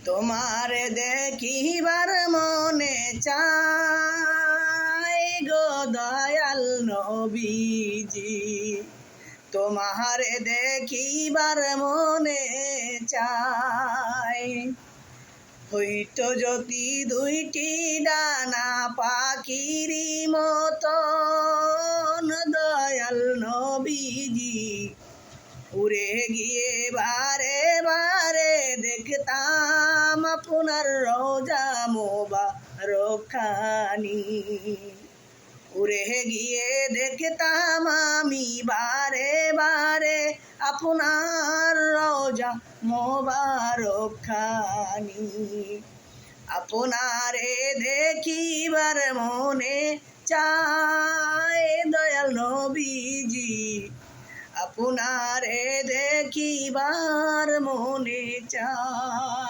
তোমারে দেখিবার মনে চাই গো দয়াল নবীজি, তোমারে দেখিবার মনে চাই। হইতো যদি দুইটি ডানা পাখিরি মতন দয়াল নবীজি, উড়ে গিয়ে বারে বারে দেখতাম আপনার রোজা মোবারকখানি। উড়ে গিয়ে দেখতাম আমি বারে বারে আপনার রোজা মোবারকখানি। আপনারে দেখিবার মনে চায় দয়াল নবীজি, আপনারে দেখিবার মনে চায়।